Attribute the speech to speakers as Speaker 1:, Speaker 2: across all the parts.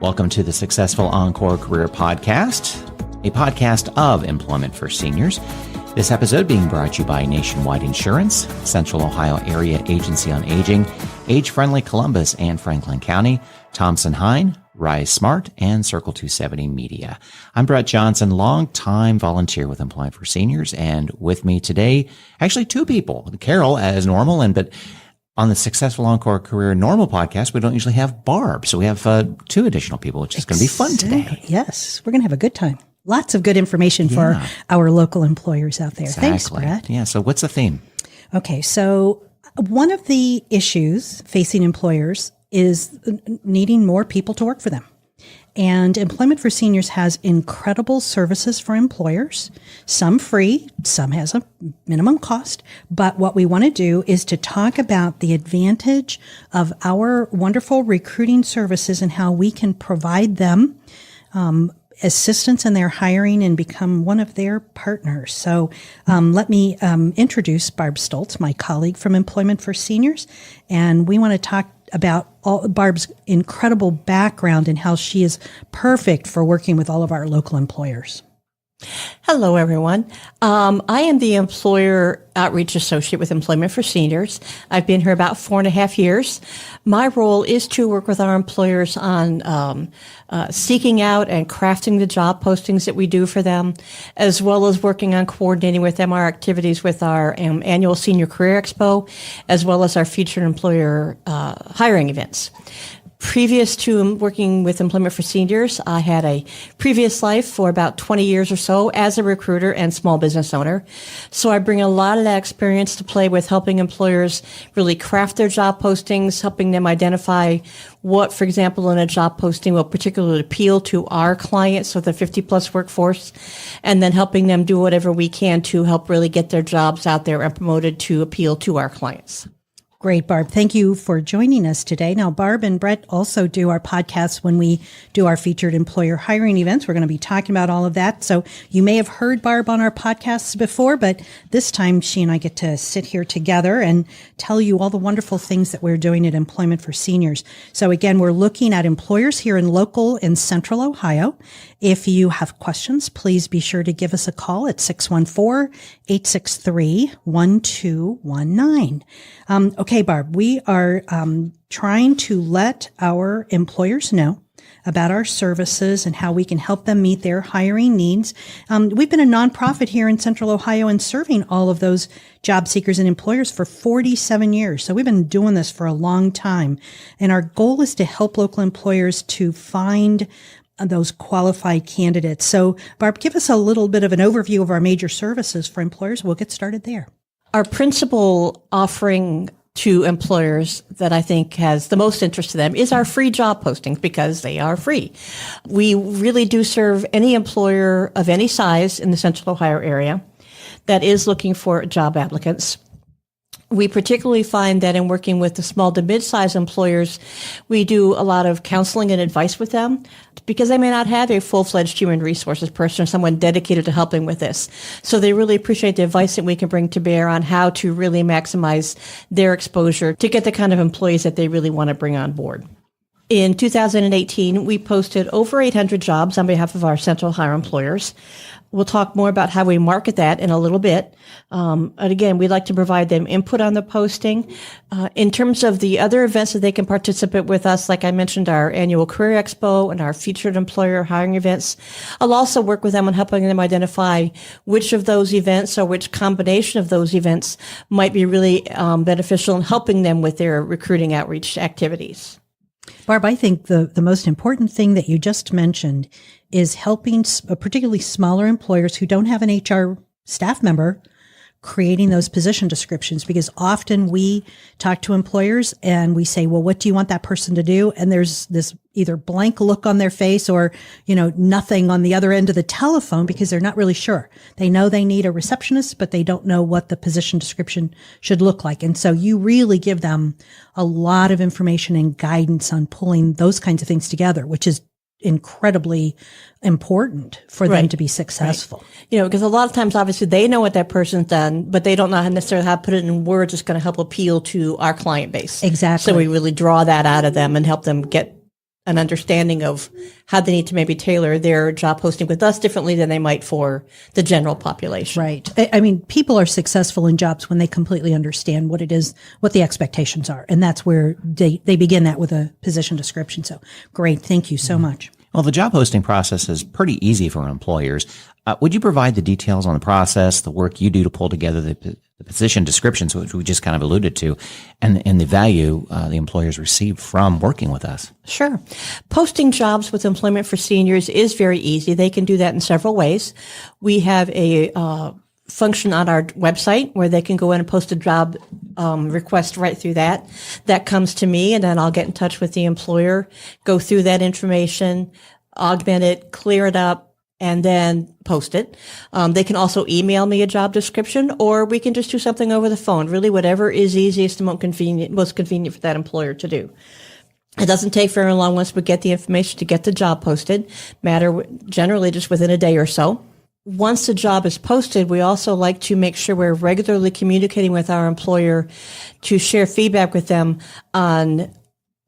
Speaker 1: Welcome to the Successful Encore Career Podcast, a podcast of Employment for Seniors. This episode being brought to you by Nationwide Insurance, Central Ohio Area Agency on Aging, Age Friendly Columbus and Franklin County, Thompson Hine, Rise Smart, and Circle 270 Media. I'm Brett Johnson, longtime volunteer with Employment for Seniors, and with me today, actually two people. Carol, as normal, but on the Successful Encore Career Normal podcast, we don't usually have Barb. So we have two additional people, which is going to be fun today.
Speaker 2: Yes, we're going to have a good time. Lots of good information for our local employers out there.
Speaker 1: Exactly.
Speaker 2: Thanks, Brett.
Speaker 1: Yeah, so what's the theme?
Speaker 2: Okay, so one of the issues facing employers is needing more people to work for them. And Employment for Seniors has incredible services for employers, some free, some has a minimum cost. But what we want to do is to talk about the advantage of our wonderful recruiting services and how we can provide them assistance in their hiring and become one of their partners. So let me introduce Barb Stoltz, my colleague from Employment for Seniors. And we want to talk about Barb's incredible background and how she is perfect for working with all of our local employers.
Speaker 3: Hello, everyone. I am the Employer Outreach Associate with Employment for Seniors. I've been here about 4.5 years. My role is to work with our employers on seeking out and crafting the job postings that we do for them, as well as working on coordinating with them our activities with our annual Senior Career Expo, as well as our featured employer hiring events. Previous to working with Employment for Seniors, I had a previous life for about 20 years or so as a recruiter and small business owner. So I bring a lot of that experience to play with helping employers really craft their job postings, helping them identify what, for example, in a job posting will particularly appeal to our clients, so the 50-plus workforce, and then helping them do whatever we can to help really get their jobs out there and promoted to appeal to our clients.
Speaker 2: Great, Barb. Thank you for joining us today. Now, Barb and Brett also do our podcasts when we do our featured employer hiring events. We're going to be talking about all of that. So you may have heard Barb on our podcasts before, but this time she and I get to sit here together and tell you all the wonderful things that we're doing at Employment for Seniors. So again, we're looking at employers here in local and central Ohio. If you have questions, please be sure to give us a call at 614-863-1219. Okay, Barb, we are trying to let our employers know about our services and how we can help them meet their hiring needs. We've been a nonprofit here in Central Ohio and serving all of those job seekers and employers for 47 years. So we've been doing this for a long time. And our goal is to help local employers to find those qualified candidates. So, Barb, give us a little bit of an overview of our major services for employers. We'll get started there.
Speaker 3: Our principal offering to employers that I think has the most interest to them is our free job postings because they are free. We really do serve any employer of any size in the Central Ohio area that is looking for job applicants. We particularly find that in working with the small to mid-sized employers, we do a lot of counseling and advice with them because they may not have a full-fledged human resources person or someone dedicated to helping with this. So they really appreciate the advice that we can bring to bear on how to really maximize their exposure to get the kind of employees that they really want to bring on board. In 2018, we posted over 800 jobs on behalf of our Central Ohio employers. We'll talk more about how we market that in a little bit. And again, we'd like to provide them input on the posting. In terms of the other events that they can participate with us, like I mentioned, our annual Career Expo and our featured employer hiring events, I'll also work with them on helping them identify which of those events or which combination of those events might be really beneficial in helping them with their recruiting outreach activities.
Speaker 2: Barb, I think the most important thing that you just mentioned is helping particularly smaller employers who don't have an HR staff member creating those position descriptions, because often we talk to employers and we say, well, what do you want that person to do? And there's this either blank look on their face or, nothing on the other end of the telephone because they're not really sure. They know they need a receptionist, but they don't know what the position description should look like. And so you really give them a lot of information and guidance on pulling those kinds of things together, which is incredibly important for them to be successful.
Speaker 3: Right. Because a lot of times, obviously, they know what that person's done, but they don't know necessarily how to put it in words that's going to help appeal to our client base.
Speaker 2: Exactly.
Speaker 3: So we really draw that out of them and help them get an understanding of how they need to maybe tailor their job posting with us differently than they might for the general population.
Speaker 2: Right. I mean, people are successful in jobs when they completely understand what it is, what the expectations are. And that's where they begin that with a position description. So great. Thank you so much.
Speaker 1: Well, the job posting process is pretty easy for employers. Would you provide the details on the process, the work you do to pull together the position descriptions, which we just kind of alluded to, and the value the employers receive from working with us?
Speaker 3: Sure. Posting jobs with Employment for Seniors is very easy. They can do that in several ways. We have a function on our website where they can go in and post a job request right through that. That comes to me, and then I'll get in touch with the employer, go through that information, augment it, clear it up, and then post it. They can also email me a job description, or we can just do something over the phone. Really, whatever is easiest and most convenient for that employer to do. It doesn't take very long once we get the information to get the job posted. Matter generally just within a day or so. Once the job is posted, we also like to make sure we're regularly communicating with our employer to share feedback with them on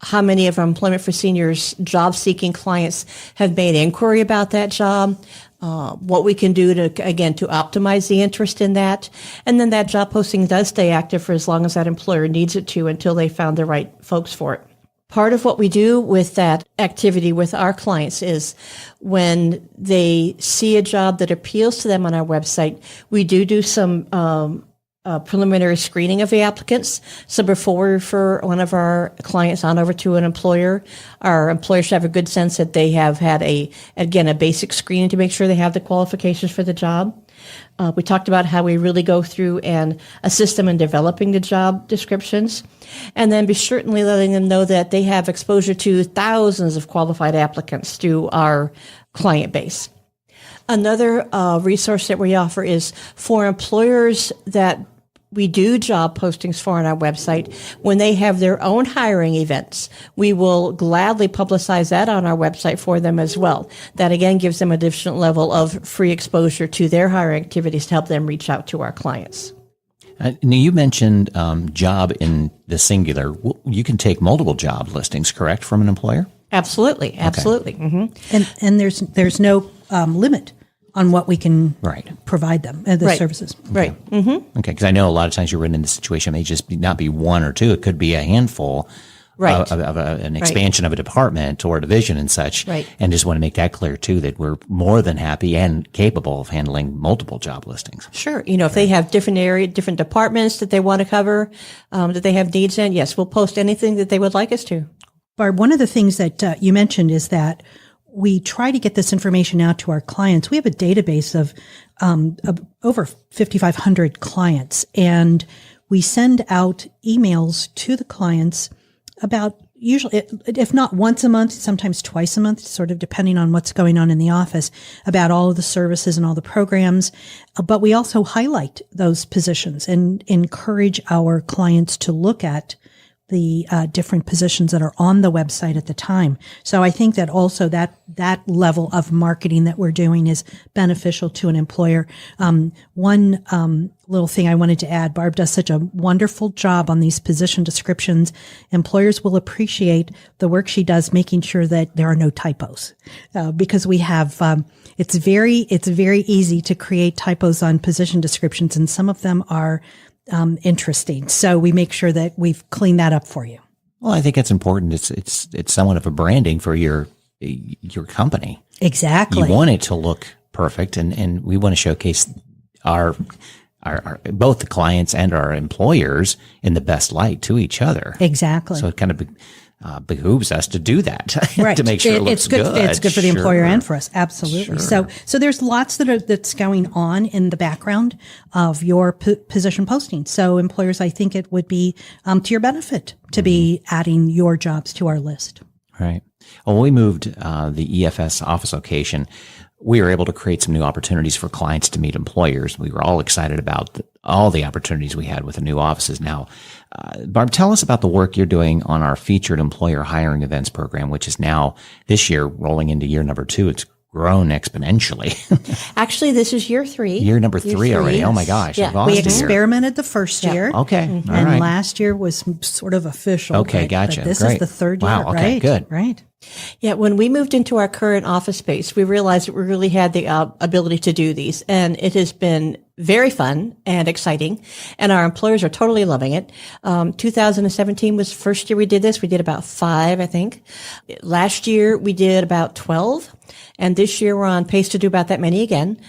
Speaker 3: how many of our Employment for Seniors job-seeking clients have made inquiry about that job, what we can do to optimize the interest in that. And then that job posting does stay active for as long as that employer needs it to until they found the right folks for it. Part of what we do with that activity with our clients is when they see a job that appeals to them on our website, we do some preliminary screening of the applicants. So before we refer one of our clients on over to an employer, our employers should have a good sense that they have had a basic screening to make sure they have the qualifications for the job. We talked about how we really go through and assist them in developing the job descriptions, and then be certainly letting them know that they have exposure to thousands of qualified applicants through our client base. Another resource that we offer is for employers that we do job postings for on our website. When they have their own hiring events, we will gladly publicize that on our website for them as well. That again gives them a different level of free exposure to their hiring activities to help them reach out to our clients.
Speaker 1: Now you mentioned job in the singular. You can take multiple job listings, correct, from an employer?
Speaker 3: Absolutely. Okay. Mm-hmm.
Speaker 2: And there's no limit on what we can provide them, the services.
Speaker 3: Right. Mm-hmm.
Speaker 1: Okay, because I know a lot of times you're in this situation, it may just not be one or two. It could be a handful of an expansion of a department or a division and such.
Speaker 3: Right.
Speaker 1: And just want to make that clear, too, that we're more than happy and capable of handling multiple job listings.
Speaker 3: Sure. If they have different departments that they want to cover, that they have needs in, yes, we'll post anything that they would like us to.
Speaker 2: Barb, one of the things that you mentioned is that we try to get this information out to our clients. We have a database of over 5,500 clients, and we send out emails to the clients about usually, if not once a month, sometimes twice a month, sort of depending on what's going on in the office, about all of the services and all the programs. But we also highlight those positions and encourage our clients to look at the different positions that are on the website at the time. So I think that also that level of marketing that we're doing is beneficial to an employer. One little thing I wanted to add, Barb does such a wonderful job on these position descriptions. Employers will appreciate the work she does, making sure that there are no typos, because we have, it's very easy to create typos on position descriptions, and some of them are interesting. So we make sure that we've cleaned that up for you.
Speaker 1: Well, I think it's important. It's somewhat of a branding for your company.
Speaker 2: Exactly.
Speaker 1: You want it to look perfect, and we want to showcase our both the clients and our employers in the best light to each other.
Speaker 2: Exactly.
Speaker 1: So it kind of behooves us to do that,
Speaker 2: right.
Speaker 1: to make sure it looks good.
Speaker 2: It's good for the employer and for us. Absolutely. Sure. So there's lots that's going on in the background of your position posting. So employers, I think it would be to your benefit to be adding your jobs to our list.
Speaker 1: Right. Well, we moved the EFS office location. We were able to create some new opportunities for clients to meet employers. We were all excited about all the opportunities we had with the new offices. Now, Barb, tell us about the work you're doing on our featured employer hiring events program, which is now this year rolling into year number 2. It's grown exponentially.
Speaker 3: Actually, this is year 3.
Speaker 1: Year number 3 already. Oh my gosh.
Speaker 3: Yeah.
Speaker 1: I've lost
Speaker 2: We
Speaker 1: a year.
Speaker 2: experimented the first year.
Speaker 1: Okay.
Speaker 2: And
Speaker 1: All right.
Speaker 2: last year was sort of official.
Speaker 1: Okay,
Speaker 2: but
Speaker 1: gotcha.
Speaker 2: this
Speaker 1: Great.
Speaker 2: is the third year,
Speaker 1: Wow, okay,
Speaker 2: right?
Speaker 1: good.
Speaker 2: Right.
Speaker 3: Yeah, when we moved into our current office space, we realized that we really had the ability to do these, and it has been very fun and exciting, and our employers are totally loving it. 2017 was the first year we did this. We did about 5, I think. Last year, we did about 12, and this year we're on pace to do about that many again.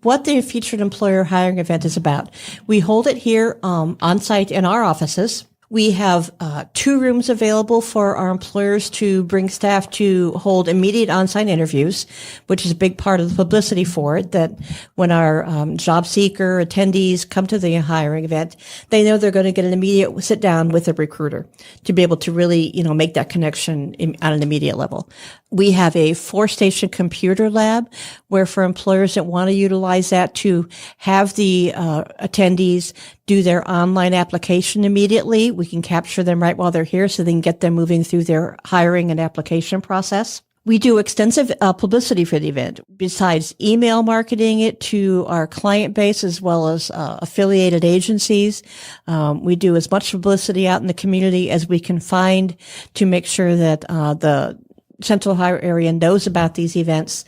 Speaker 3: What the Featured Employer Hiring Event is about, we hold it here on site in our offices. We have 2 rooms available for our employers to bring staff to hold immediate on-site interviews, which is a big part of the publicity for it, that when our job seeker attendees come to the hiring event, they know they're going to get an immediate sit down with a recruiter to be able to really, make that connection on an immediate level. We have a 4-station computer lab where for employers that want to utilize that to have the attendees do their online application immediately, we can capture them right while they're here so they can get them moving through their hiring and application process. We do extensive publicity for the event, besides email marketing it to our client base as well as affiliated agencies. We do as much publicity out in the community as we can find to make sure that the Central Ohio area knows about these events,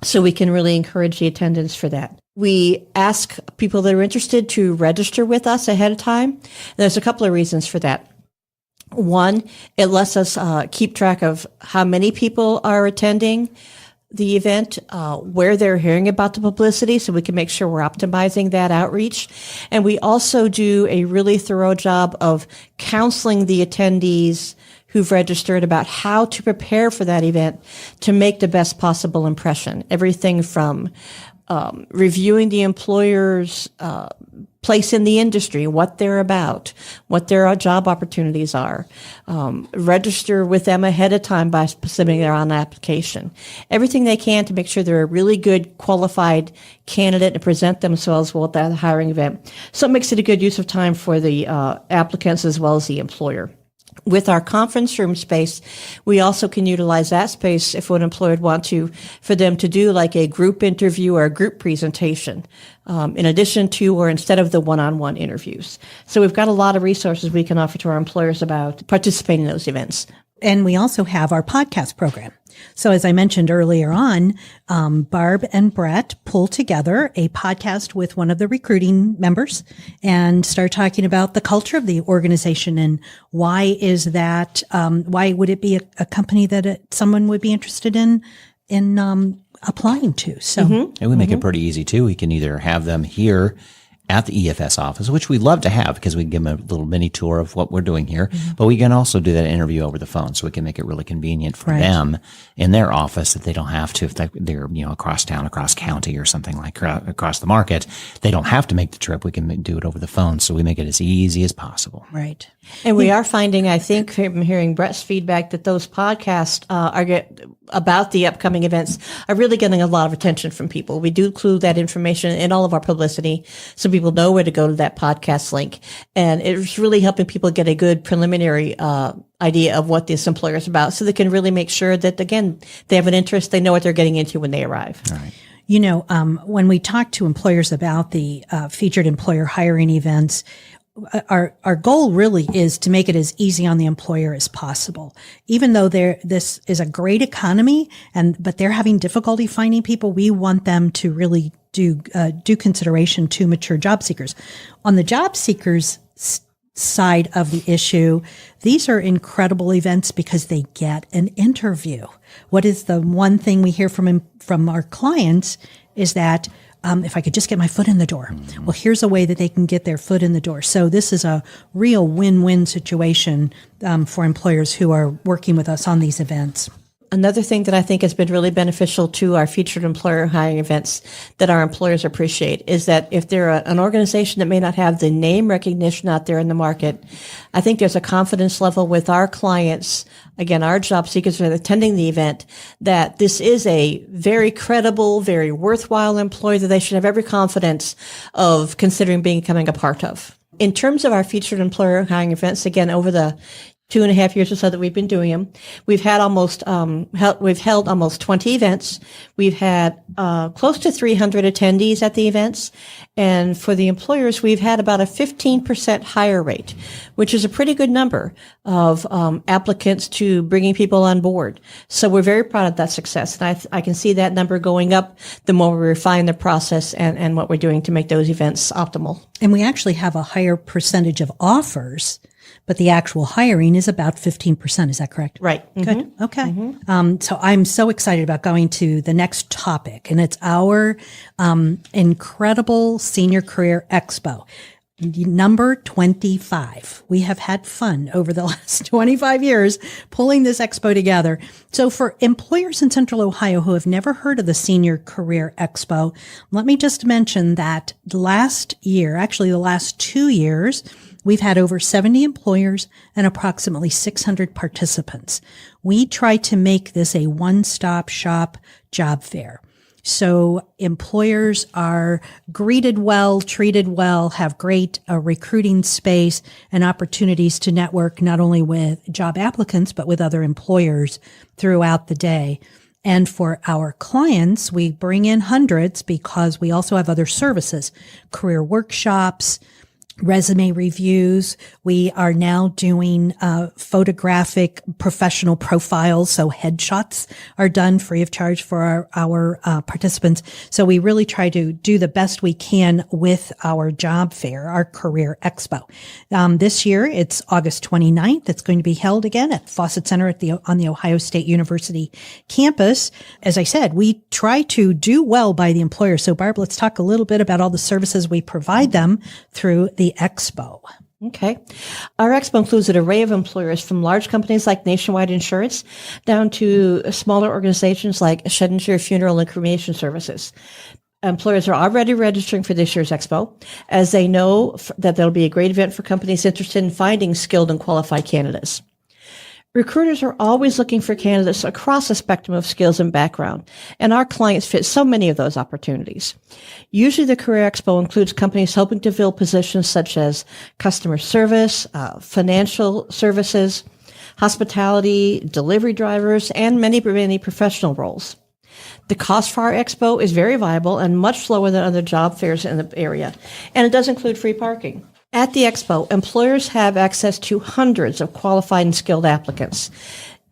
Speaker 3: so we can really encourage the attendance for that. We ask people that are interested to register with us ahead of time. There's a couple of reasons for that. One, it lets us keep track of how many people are attending the event, where they're hearing about the publicity, so we can make sure we're optimizing that outreach. And we also do a really thorough job of counseling the attendees who've registered about how to prepare for that event to make the best possible impression. Everything from reviewing the employer's place in the industry, what they're about, what their job opportunities are. Register with them ahead of time by submitting their own application. Everything they can to make sure they're a really good qualified candidate and present themselves well at that hiring event. So it makes it a good use of time for the applicants as well as the employer. With our conference room space, we also can utilize that space if an employer would want to, for them to do like a group interview or a group presentation, in addition to or instead of the one-on-one interviews. So we've got a lot of resources we can offer to our employers about participating in those events.
Speaker 2: And we also have our podcast program. So as I mentioned earlier on, Barb and Brett pulled together a podcast with one of the recruiting members and start talking about the culture of the organization and why is that, why would it be a company that someone would be interested in applying to. So,
Speaker 1: And we make it pretty easy too. We can either have them here at the EFS office, which we'd love to have because we can give them a little mini tour of what we're doing here. But we can also do that interview over the phone, so we can make it really convenient for them in their office that they don't have to, if they're across town, across county or something like across the market, they don't have to make the trip. We can do it over the phone. So we make it as easy as possible.
Speaker 2: Right.
Speaker 3: And we are finding, I think, from hearing Brett's feedback, that those podcasts about the upcoming events are really getting a lot of attention from people. We do include that information in all of our publicity so people know where to go to that podcast link. And it's really helping people get a good preliminary idea of what this employer is about so they can really make sure that, again, they have an interest, they know what they're getting into when they arrive.
Speaker 1: All right.
Speaker 2: When we talk to employers about the featured employer hiring events, our goal really is to make it as easy on the employer as possible. Even though this is a great economy, but they're having difficulty finding people, we want them to really do consideration to mature job seekers. On the job seekers side of the issue, these are incredible events because they get an interview. What is the one thing we hear from our clients is that if I could just get my foot in the door. Well, here's a way that they can get their foot in the door. So this is a real win-win situation for employers who are working with us on these events.
Speaker 3: Another thing that I think has been really beneficial to our featured employer hiring events that our employers appreciate is that if they're an organization that may not have the name recognition out there in the market, I think there's a confidence level with our clients, again, our job seekers who are attending the event, that this is a very credible, very worthwhile employer that they should have every confidence of considering becoming a part of. In terms of our featured employer hiring events, again, over the 2.5 years or so that we've been doing them. We've had we've held almost 20 events. We've had close to 300 attendees at the events. And for the employers, we've had about a 15% higher rate, which is a pretty good number of applicants to bringing people on board. So we're very proud of that success. And I can see that number going up the more we refine the process and what we're doing to make those events optimal.
Speaker 2: And we actually have a higher percentage of offers, but the actual hiring is about 15%. Is that correct?
Speaker 3: Right.
Speaker 2: Good. Okay. So I'm so excited about going to the next topic, and it's our incredible Senior Career Expo. Number 25. We have had fun over the last 25 years pulling this expo together. So for employers in Central Ohio who have never heard of the Senior Career Expo, let me just mention that last year, actually the last 2 years, we've had over 70 employers and approximately 600 participants. We try to make this a one-stop shop job fair. So employers are greeted well, treated well, have great recruiting space and opportunities to network not only with job applicants, but with other employers throughout the day. And for our clients, we bring in hundreds because we also have other services, career workshops, resume reviews. We are now doing photographic professional profiles, so headshots are done free of charge for our participants. So we really try to do the best we can with our job fair, our Career Expo. This year, it's August 29th. It's going to be held again at Fawcett Center on the Ohio State University campus. As I said, we try to do well by the employer. So Barb, let's talk a little bit about all the services we provide them through the Expo.
Speaker 3: Okay. Our expo includes an array of employers from large companies like Nationwide Insurance down to smaller organizations like Shedinger Funeral and Cremation Services. Employers are already registering for this year's expo as they know that there'll be a great event for companies interested in finding skilled and qualified candidates. Recruiters are always looking for candidates across a spectrum of skills and background, and our clients fit so many of those opportunities. Usually the Career Expo includes companies hoping to fill positions such as customer service, financial services, hospitality, delivery drivers, and many professional roles. The cost for our expo is very viable and much lower than other job fairs in the area, and it does include free parking. At the expo, employers have access to hundreds of qualified and skilled applicants.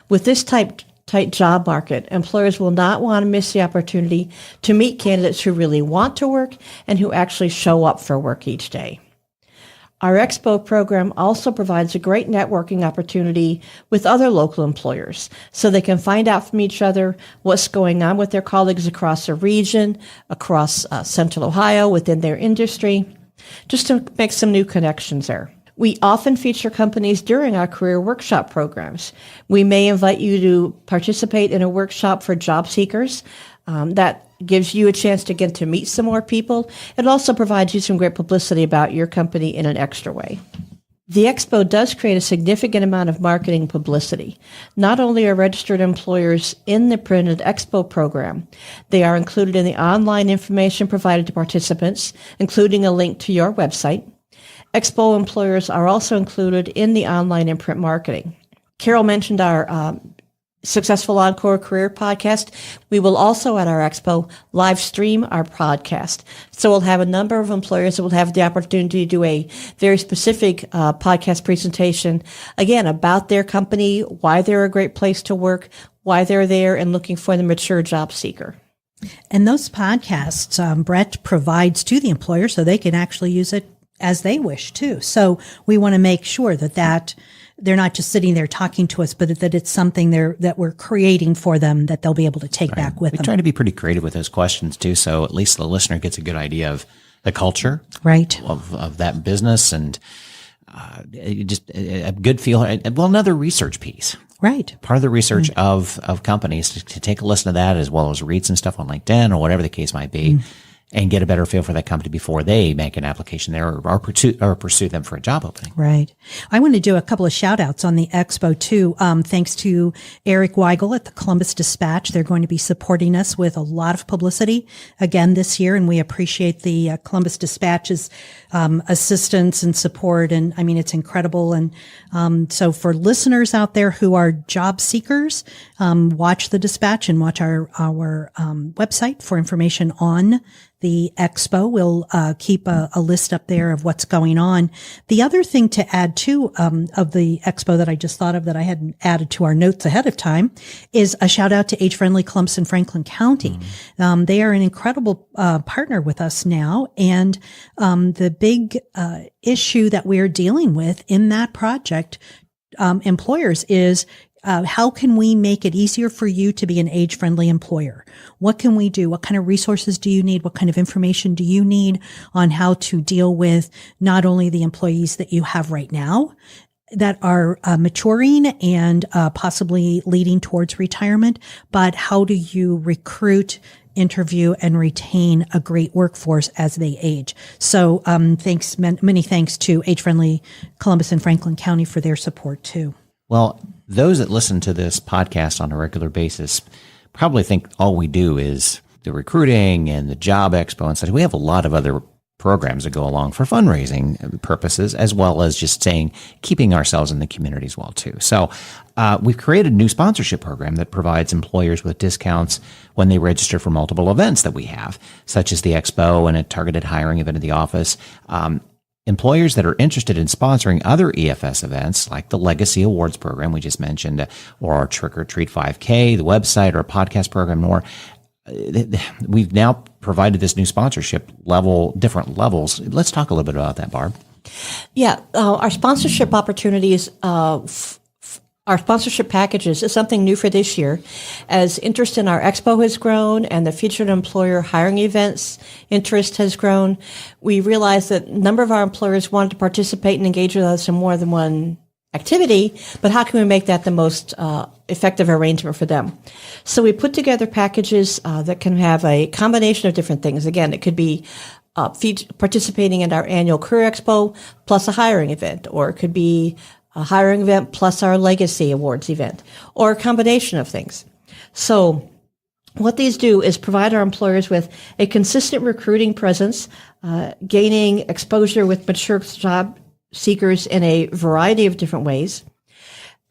Speaker 3: With this tight job market, employers will not want to miss the opportunity to meet candidates who really want to work and who actually show up for work each day. Our expo program also provides a great networking opportunity with other local employers so they can find out from each other what's going on with their colleagues across the region, across Central Ohio, within their industry, just to make some new connections there. We often feature companies during our career workshop programs. We may invite you to participate in a workshop for job seekers. That gives you a chance to get to meet some more people. It also provides you some great publicity about your company in an extra way. The expo does create a significant amount of marketing publicity. Not only are registered employers in the printed expo program, they are included in the online information provided to participants, including a link to your website. Expo employers are also included in the online and print marketing. Carol mentioned our Successful Encore Career podcast. We will also at our expo live stream our podcast. So we'll have a number of employers that will have the opportunity to do a very specific podcast presentation, again, about their company, why they're a great place to work, why they're there and looking for the mature job seeker.
Speaker 2: And those podcasts, Brett provides to the employer so they can actually use it as they wish too. So we want to make sure that they're not just sitting there talking to us, but that it's something that we're creating for them that they'll be able to take back with them.
Speaker 1: We try to be pretty creative with those questions too, so at least the listener gets a good idea of the culture,
Speaker 2: right,
Speaker 1: of that business, and just a good feel. Well, another research piece,
Speaker 2: right?
Speaker 1: Part of the research of companies to take a listen to that, as well as read some stuff on LinkedIn or whatever the case might be. and get a better feel for that company before they make an application there or pursue them for a job opening.
Speaker 2: Right. I want to do a couple of shout outs on the expo too. Thanks to Eric Weigel at the Columbus Dispatch. They're going to be supporting us with a lot of publicity again this year. And we appreciate the Columbus Dispatch's assistance and support. And I mean, it's incredible. And so for listeners out there who are job seekers, watch the Dispatch and watch our website for information on the expo. We'll keep a list up there of what's going on. The other thing to add to of the expo that I just thought of that I hadn't added to our notes ahead of time is a shout out to Age Friendly Columbus and Franklin County. They are an incredible partner with us now, and the big issue that we're dealing with in that project, employers, is how can we make it easier for you to be an age-friendly employer? What can we do? What kind of resources do you need? What kind of information do you need on how to deal with not only the employees that you have right now that are maturing and possibly leading towards retirement, but how do you recruit, interview, and retain a great workforce as they age? So many thanks to Age Friendly Columbus and Franklin County for their support too.
Speaker 1: Well, those that listen to this podcast on a regular basis probably think all we do is the recruiting and the job expo and such. We have a lot of other programs that go along for fundraising purposes, as well as just keeping ourselves in the community as well too. So we've created a new sponsorship program that provides employers with discounts when they register for multiple events that we have, such as the expo and a targeted hiring event at the office. Employers that are interested in sponsoring other EFS events, like the Legacy Awards program we just mentioned, or our Trick or Treat 5K, the website, or podcast program, more, we've now provided this new sponsorship different levels. Let's talk a little bit about that, Barb.
Speaker 3: Yeah, our sponsorship opportunities, our sponsorship packages is something new for this year. As interest in our expo has grown and the featured employer hiring events interest has grown, we realized that a number of our employers wanted to participate and engage with us in more than one activity, but how can we make that the most effective arrangement for them? So we put together packages that can have a combination of different things. Again, it could be participating in our annual Career Expo plus a hiring event, or it could be a hiring event plus our Legacy Awards event, or a combination of things. So what these do is provide our employers with a consistent recruiting presence, gaining exposure with mature job seekers in a variety of different ways.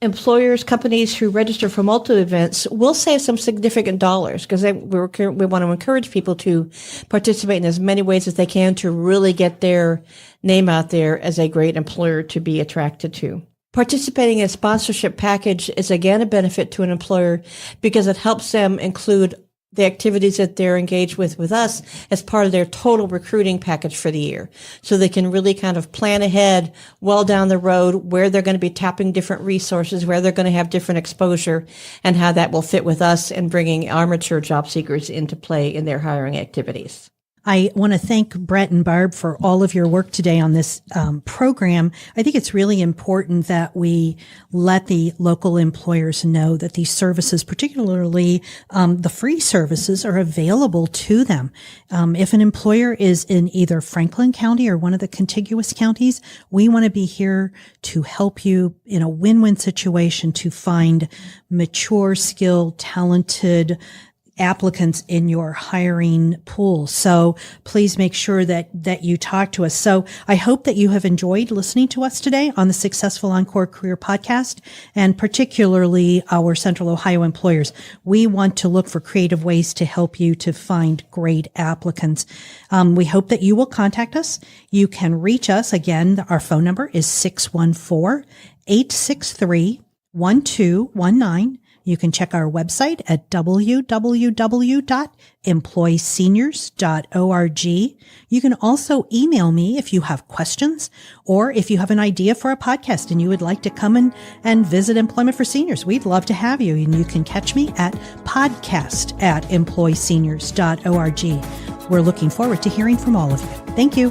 Speaker 3: Employers, companies who register for multiple events will save some significant dollars because we want to encourage people to participate in as many ways as they can to really get their name out there as a great employer to be attracted to. Participating in a sponsorship package is again a benefit to an employer because it helps them include the activities that they're engaged with us as part of their total recruiting package for the year. So they can really kind of plan ahead well down the road where they're going to be tapping different resources, where they're going to have different exposure, and how that will fit with us in bringing our mature job seekers into play in their hiring activities.
Speaker 2: I want to thank Brett and Barb for all of your work today on this program. I think it's really important that we let the local employers know that these services, particularly the free services, are available to them. If an employer is in either Franklin County or one of the contiguous counties, we want to be here to help you in a win-win situation to find mature, skilled, talented applicants in your hiring pool. So please make sure that you talk to us. So I hope that you have enjoyed listening to us today on the Successful Encore Career Podcast, and particularly our Central Ohio employers. We want to look for creative ways to help you to find great applicants. We hope that you will contact us. You can reach us. Again, our phone number is 614-863-1219. You can check our website at www.employeeseniors.org. You can also email me if you have questions or if you have an idea for a podcast and you would like to come and visit Employment for Seniors. We'd love to have you. And you can catch me at podcast@employeeseniors.org. We're looking forward to hearing from all of you. Thank you.